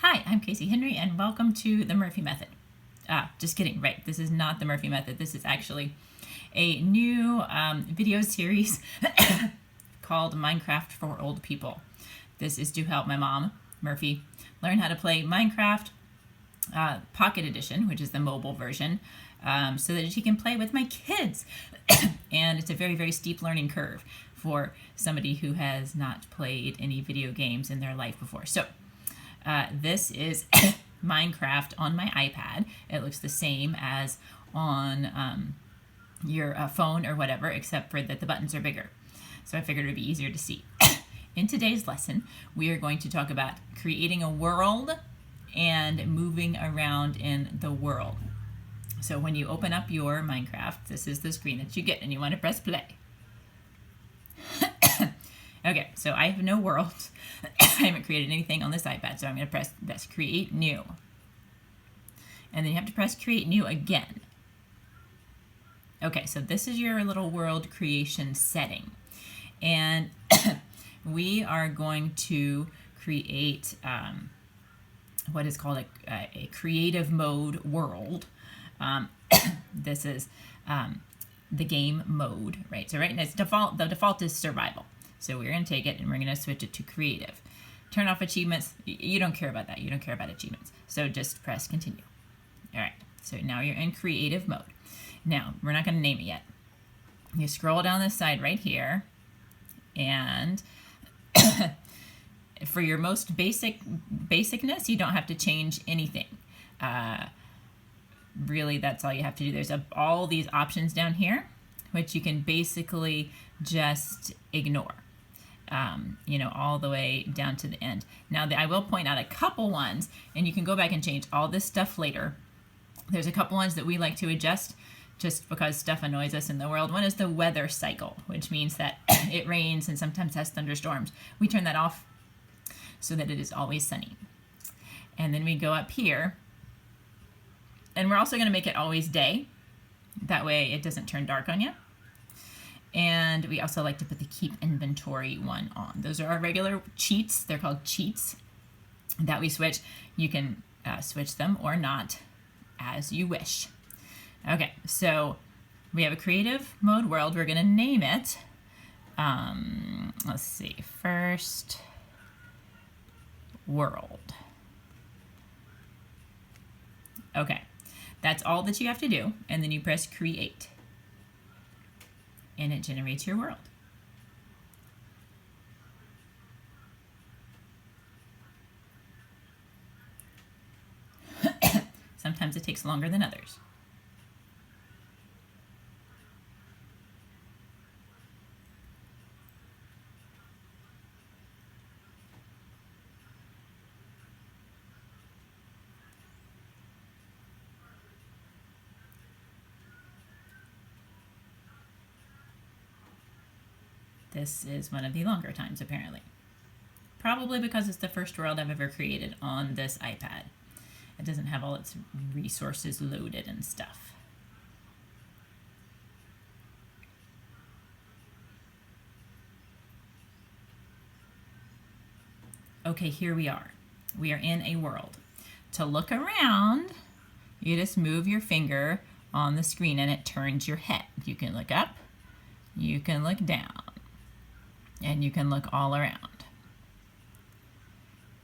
Hi, I'm Casey Henry, and welcome to the Murphy Method. Just kidding, right? This is not the Murphy Method. This is actually a new video series called Minecraft for Old People. This is to help my mom, Murphy, learn how to play Minecraft Pocket Edition, which is the mobile version, so that she can play with my kids. And it's a very, very steep learning curve for somebody who has not played any video games in their life before. So this is Minecraft on my iPad. It looks the same as on your phone or whatever, except for that the buttons are bigger. So I figured it would be easier to see. In today's lesson, we are going to talk about creating a world and moving around in the world. So when you open up your Minecraft, this is the screen that you get, and you want to press play. Okay, so I have no world. I haven't created anything on this iPad, so I'm going to press this, create new. And then you have to press create new again. Okay, so this is your little world creation setting. And we are going to create what is called a creative mode world. This is the game mode, right? So right now, the default is survival. So we're going to take it and we're going to switch it to creative. Turn off achievements. You don't care about that. You don't care about achievements. So just press continue. All right. So now you're in creative mode. Now, we're not going to name it yet. You scroll down this side right here. And for your most basicness, you don't have to change anything. Really, that's all you have to do. There's all these options down here, which you can basically just ignore. All the way down to the end. Now, I will point out a couple ones, and you can go back and change all this stuff later. There's a couple ones that we like to adjust just because stuff annoys us in the world. One is the weather cycle, which means that it rains and sometimes has thunderstorms. We turn that off so that it is always sunny. And then we go up here, and we're also going to make it always day. That way it doesn't turn dark on you. And we also like to put the keep inventory one on. Those are our regular cheats. They're called cheats that we switch. You can switch them or not as you wish. Okay, so we have a creative mode world. We're going to name it, let's see, first world. Okay, that's all that you have to do. And then you press create. And it generates your world. Sometimes it takes longer than others. This is one of the longer times, apparently. Probably because it's the first world I've ever created on this iPad. It doesn't have all its resources loaded and stuff. Okay, here we are. We are in a world. To look around, you just move your finger on the screen and it turns your head. You can look up, you can look down, and you can look all around.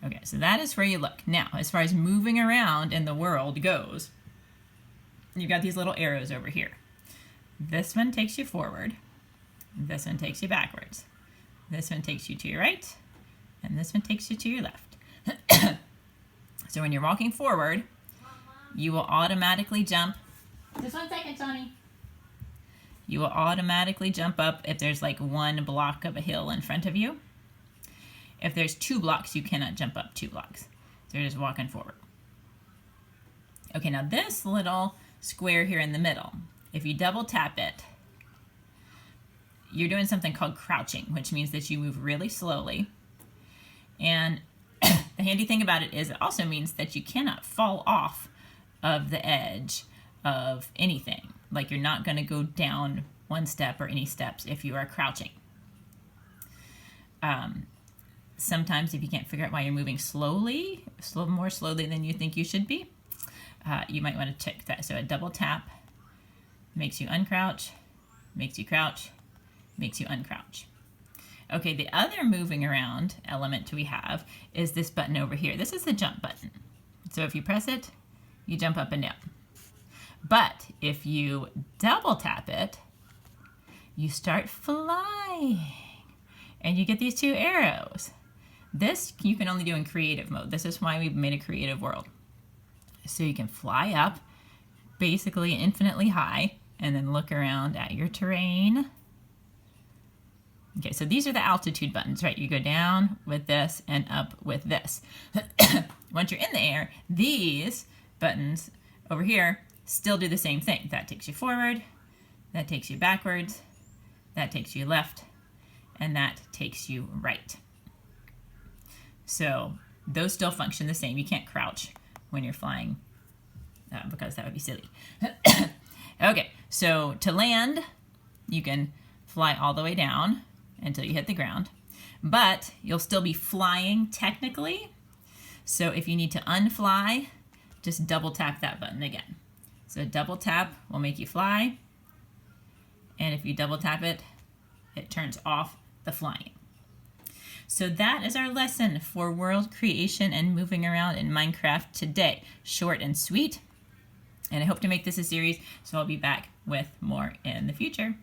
Okay, so that is where you look. Now, as far as moving around in the world goes, you've got these little arrows over here. This one takes you forward. This one takes you backwards. This one takes you to your right. And this one takes you to your left. So when you're walking forward, you will automatically jump. Just 1 second, Tony. You will automatically jump up if there's like 1 block of a hill in front of you. If there's 2 blocks, you cannot jump up 2 blocks. So you're just walking forward. Okay, now this little square here in the middle, if you double tap it, you're doing something called crouching, which means that you move really slowly. And the handy thing about it is it also means that you cannot fall off of the edge of anything. Like you're not going to go down 1 step or any steps if you are crouching. sometimes if you can't figure out why you're moving more slowly than you think you should be, you might want to check that. So a double tap makes you uncrouch, makes you crouch, makes you uncrouch. Okay, the other moving around element we have is this button over here. This is the jump button. So if you press it, you jump up and down. But if you double tap it, you start flying. And you get these two arrows. This you can only do in creative mode. This is why we've made a creative world. So you can fly up, basically infinitely high, and then look around at your terrain. Okay, so these are the altitude buttons, right? You go down with this and up with this. Once you're in the air, these buttons over here still do the same thing. That takes you forward, that takes you backwards, that takes you left, and that takes you right. So those still function the same. You can't crouch when you're flying because that would be silly. Okay, so to land, you can fly all the way down until you hit the ground, but you'll still be flying technically. So if you need to unfly, just double tap that button again. So double tap will make you fly, and if you double tap it, it turns off the flying. So that is our lesson for world creation and moving around in Minecraft today. Short and sweet. And I hope to make this a series, so I'll be back with more in the future.